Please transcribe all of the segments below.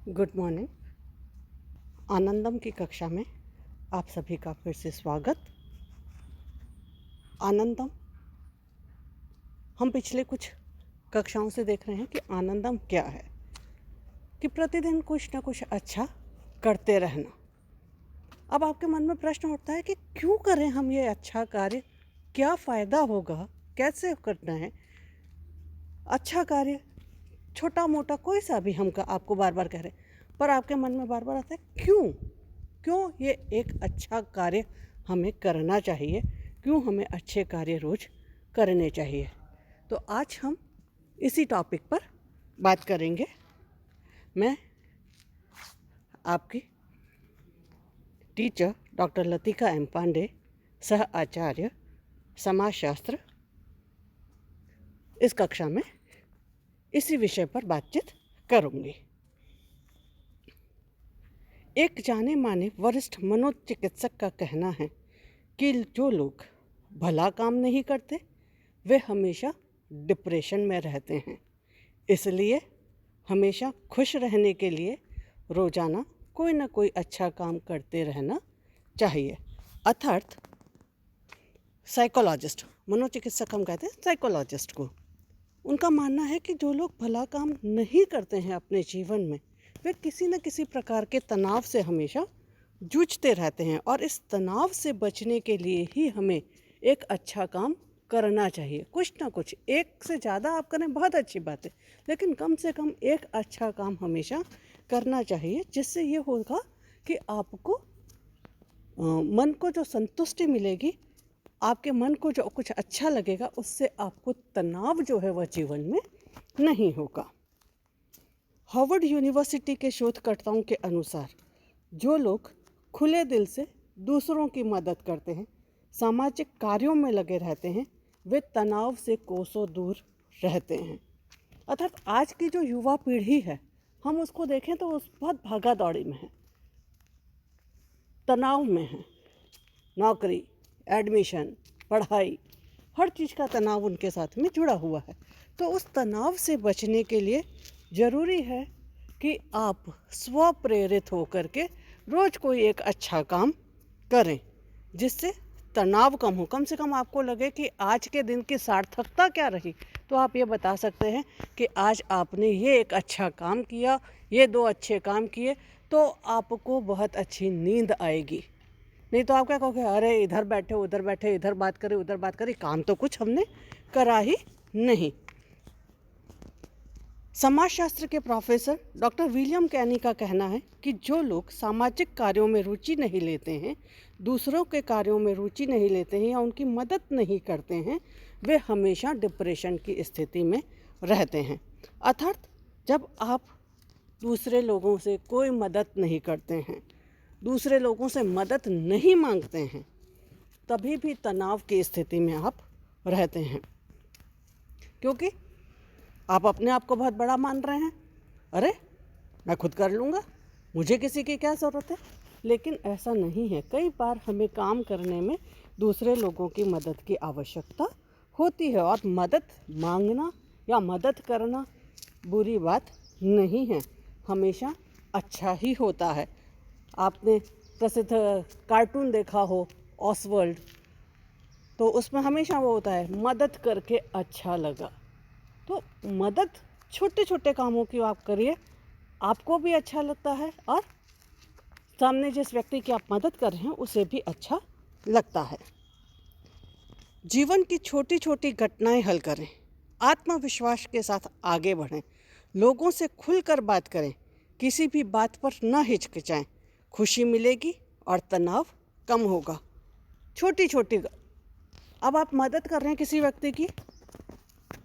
Good morning. आनंदम की कक्षा में आप सभी का फिर से स्वागत। आनंदम हम पिछले कुछ कक्षाओं से देख रहे हैं कि आनंदम क्या है, कि प्रतिदिन कुछ ना कुछ अच्छा करते रहना। अब आपके मन में प्रश्न उठता है कि क्यों करें हम ये अच्छा कार्य, क्या फ़ायदा होगा, कैसे करना है। अच्छा कार्य छोटा मोटा कोई सा भी हम आपको बार बार कह रहे हैं, पर आपके मन में बार बार आता है क्यों ये एक अच्छा कार्य हमें करना चाहिए, क्यों हमें अच्छे कार्य रोज करने चाहिए। तो आज हम इसी टॉपिक पर बात करेंगे। मैं आपकी teacher doctor Latika M Pandey, सह आचार्य समाजशास्त्र, इस कक्षा में इसी विषय पर बातचीत करूँगी। एक जाने माने वरिष्ठ मनोचिकित्सक का कहना है कि जो लोग भला काम नहीं करते वे हमेशा डिप्रेशन में रहते हैं। इसलिए हमेशा खुश रहने के लिए रोज़ाना कोई ना कोई अच्छा काम करते रहना चाहिए। अर्थात साइकोलॉजिस्ट, मनोचिकित्सक हम कहते हैं साइकोलॉजिस्ट को, उनका मानना है कि जो लोग भला काम नहीं करते हैं अपने जीवन में, वे किसी न किसी प्रकार के तनाव से हमेशा जूझते रहते हैं और इस तनाव से बचने के लिए ही हमें एक अच्छा काम करना चाहिए। कुछ ना कुछ, एक से ज़्यादा आप करें बहुत अच्छी बात है, लेकिन कम से कम एक अच्छा काम हमेशा करना चाहिए, जिससे ये होगा कि आपको मन को जो संतुष्टि मिलेगी, आपके मन को जो कुछ अच्छा लगेगा, उससे आपको तनाव जो है वह जीवन में नहीं होगा। हार्वर्ड यूनिवर्सिटी के शोधकर्ताओं के अनुसार जो लोग खुले दिल से दूसरों की मदद करते हैं, सामाजिक कार्यों में लगे रहते हैं, वे तनाव से कोसों दूर रहते हैं। अर्थात आज की जो युवा पीढ़ी है, हम उसको देखें तो उस बहुत भागा दौड़ी में है, तनाव में है। नौकरी, एडमिशन, पढ़ाई, हर चीज़ का तनाव उनके साथ में जुड़ा हुआ है। तो उस तनाव से बचने के लिए ज़रूरी है कि आप स्व प्रेरित होकर के रोज़ कोई एक अच्छा काम करें, जिससे तनाव कम हो। कम से कम आपको लगे कि आज के दिन की सार्थकता क्या रही, तो आप ये बता सकते हैं कि आज आपने ये एक अच्छा काम किया, ये 2 अच्छे काम किए, तो आपको बहुत अच्छी नींद आएगी। नहीं तो आप क्या कहोगे, अरे इधर बैठे उधर बैठे, इधर बात करें उधर बात करें, काम तो कुछ हमने करा ही नहीं। समाजशास्त्र के प्रोफेसर डॉक्टर विलियम कैनी का कहना है कि जो लोग सामाजिक कार्यों में रुचि नहीं लेते हैं, दूसरों के कार्यों में रुचि नहीं लेते हैं या उनकी मदद नहीं करते हैं, वे हमेशा डिप्रेशन की स्थिति में रहते हैं। अर्थात जब आप दूसरे लोगों से कोई मदद नहीं करते हैं, दूसरे लोगों से मदद नहीं मांगते हैं, तभी भी तनाव की स्थिति में आप रहते हैं, क्योंकि आप अपने आप को बहुत बड़ा मान रहे हैं। अरे मैं खुद कर लूँगा, मुझे किसी की क्या ज़रूरत है। लेकिन ऐसा नहीं है। कई बार हमें काम करने में दूसरे लोगों की मदद की आवश्यकता होती है, और मदद मांगना या मदद करना बुरी बात नहीं है, हमेशा अच्छा ही होता है। आपने प्रसिद्ध कार्टून देखा हो ऑसवर्ल्ड, तो उसमें हमेशा वो होता है, मदद करके अच्छा लगा। तो मदद छोटे छोटे कामों की आप करिए, आपको भी अच्छा लगता है और सामने जिस व्यक्ति की आप मदद कर रहे हैं उसे भी अच्छा लगता है। जीवन की छोटी छोटी घटनाएं हल करें, आत्मविश्वास के साथ आगे बढ़ें, लोगों से खुलकर बात करें, किसी भी बात पर न हिचकिचाएं, खुशी मिलेगी और तनाव कम होगा। छोटी छोटी, अब आप मदद कर रहे हैं किसी व्यक्ति की,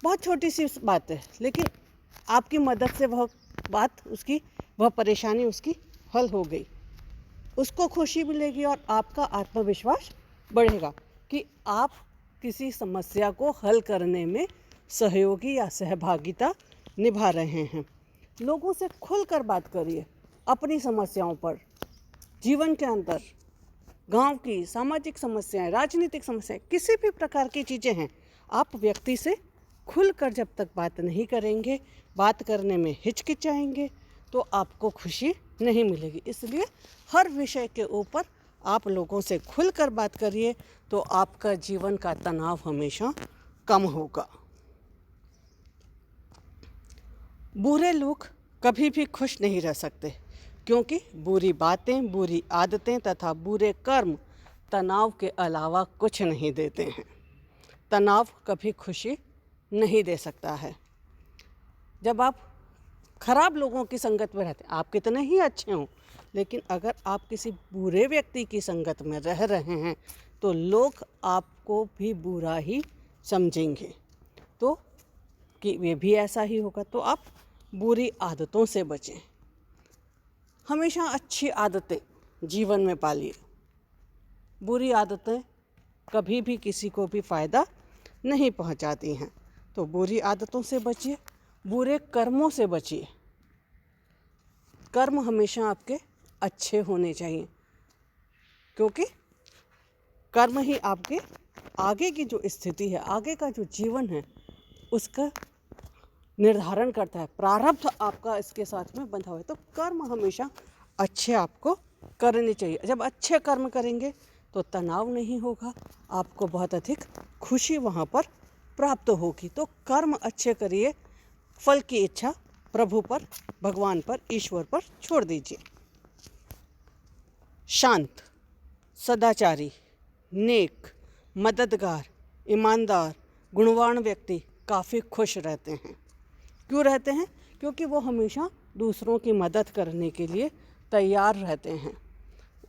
बहुत छोटी सी बात है, लेकिन आपकी मदद से वह बात उसकी, वह परेशानी उसकी हल हो गई, उसको खुशी मिलेगी और आपका आत्मविश्वास बढ़ेगा कि आप किसी समस्या को हल करने में सहयोगी या सहभागिता निभा रहे हैं। लोगों से खुलकर बात करिए अपनी समस्याओं पर। जीवन के अंदर गांव की सामाजिक समस्याएं, राजनीतिक समस्याएं, किसी भी प्रकार की चीज़ें हैं, आप व्यक्ति से खुलकर जब तक बात नहीं करेंगे, बात करने में हिचकिचाएंगे, तो आपको खुशी नहीं मिलेगी। इसलिए हर विषय के ऊपर आप लोगों से खुलकर बात करिए, तो आपका जीवन का तनाव हमेशा कम होगा। बुरे लोग कभी भी खुश नहीं रह सकते, क्योंकि बुरी बातें, बुरी आदतें तथा बुरे कर्म तनाव के अलावा कुछ नहीं देते हैं। तनाव कभी खुशी नहीं दे सकता है। जब आप खराब लोगों की संगत में रहते हैं, आप कितने ही अच्छे हों, लेकिन अगर आप किसी बुरे व्यक्ति की संगत में रह रहे हैं तो लोग आपको भी बुरा ही समझेंगे, तो कि वे भी ऐसा ही होगा। तो आप बुरी आदतों से बचें, हमेशा अच्छी आदतें जीवन में पालिए। बुरी आदतें कभी भी किसी को भी फ़ायदा नहीं पहुंचाती हैं, तो बुरी आदतों से बचिए, बुरे कर्मों से बचिए। कर्म हमेशा आपके अच्छे होने चाहिए, क्योंकि कर्म ही आपके आगे की जो स्थिति है, आगे का जो जीवन है, उसका निर्धारण करता है। प्रारब्ध आपका इसके साथ में बंधा हुआ है, तो कर्म हमेशा अच्छे आपको करने चाहिए। जब अच्छे कर्म करेंगे तो तनाव नहीं होगा, आपको बहुत अधिक खुशी वहाँ पर प्राप्त होगी। तो कर्म अच्छे करिए, फल की इच्छा प्रभु पर, भगवान पर, ईश्वर पर छोड़ दीजिए। शांत, सदाचारी, नेक, मददगार, ईमानदार, गुणवान व्यक्ति काफ़ी खुश रहते हैं। क्यों रहते हैं? क्योंकि वो हमेशा दूसरों की मदद करने के लिए तैयार रहते हैं।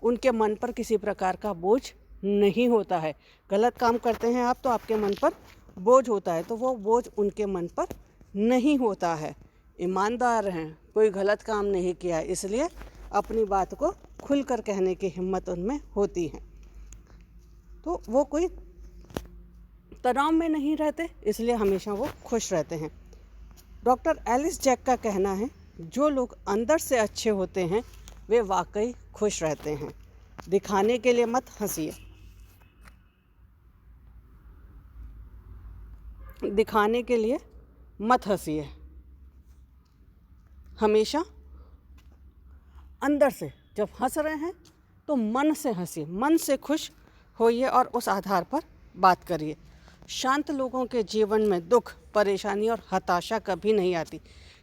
उनके मन पर किसी प्रकार का बोझ नहीं होता है। गलत काम करते हैं आप तो आपके मन पर बोझ होता है, तो वो बोझ उनके मन पर नहीं होता है। ईमानदार हैं, कोई गलत काम नहीं किया है, इसलिए अपनी बात को खुलकर कहने की हिम्मत उनमें होती है। तो वो कोई तनाव में नहीं रहते, इसलिए हमेशा वो खुश रहते हैं। डॉक्टर एलिस जैक का कहना है, जो लोग अंदर से अच्छे होते हैं वे वाकई खुश रहते हैं। दिखाने के लिए मत हंसिए, दिखाने के लिए मत हंसिए। हमेशा अंदर से जब हंस रहे हैं तो मन से हंसिए, मन से खुश होइए और उस आधार पर बात करिए। शांत लोगों के जीवन में दुख, परेशानी और हताशा कभी नहीं आती।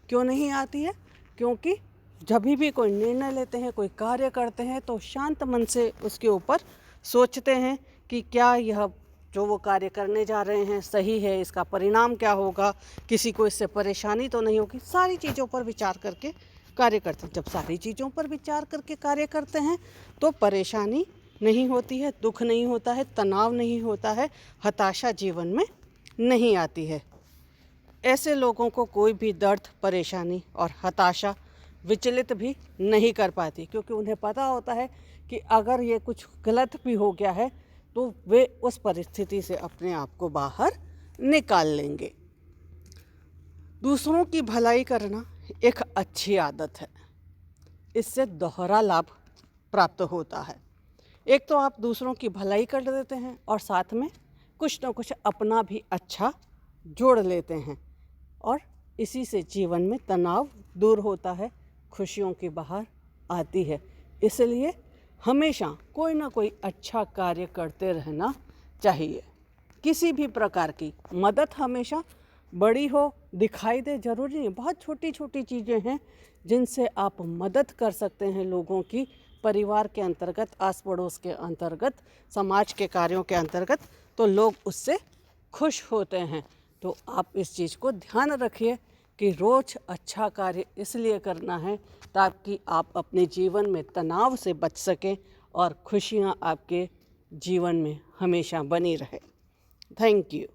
क्यों नहीं आती है? क्योंकि जब भी कोई निर्णय लेते हैं, कोई कार्य करते हैं, तो शांत मन से उसके ऊपर सोचते हैं कि क्या यह जो वो कार्य करने जा रहे हैं सही है, इसका परिणाम क्या होगा, किसी को इससे परेशानी तो नहीं होगी। सारी चीज़ों पर विचार करके कार्य करते हैं। जब सारी चीज़ों पर विचार करके कार्य करते हैं तो परेशानी नहीं होती है, दुख नहीं होता है, तनाव नहीं होता है, हताशा जीवन में नहीं आती है। ऐसे लोगों को कोई भी दर्द, परेशानी और हताशा विचलित भी नहीं कर पाती, क्योंकि उन्हें पता होता है कि अगर ये कुछ गलत भी हो गया है तो वे उस परिस्थिति से अपने आप को बाहर निकाल लेंगे। दूसरों की भलाई करना एक अच्छी आदत है, इससे दोहरा लाभ प्राप्त होता है। एक तो आप दूसरों की भलाई कर देते हैं और साथ में कुछ न कुछ अपना भी अच्छा जोड़ लेते हैं, और इसी से जीवन में तनाव दूर होता है, खुशियों की बहार आती है। इसलिए हमेशा कोई ना कोई अच्छा कार्य करते रहना चाहिए। किसी भी प्रकार की मदद हमेशा बड़ी हो, दिखाई दे, जरूरी नहीं। बहुत छोटी छोटी चीज़ें हैं जिनसे आप मदद कर सकते हैं लोगों की, परिवार के अंतर्गत, आस पड़ोस के अंतर्गत, समाज के कार्यों के अंतर्गत, तो लोग उससे खुश होते हैं। तो आप इस चीज़ को ध्यान रखिए कि रोज़ अच्छा कार्य इसलिए करना है ताकि आप अपने जीवन में तनाव से बच सकें और खुशियाँ आपके जीवन में हमेशा बनी रहे। Thank you.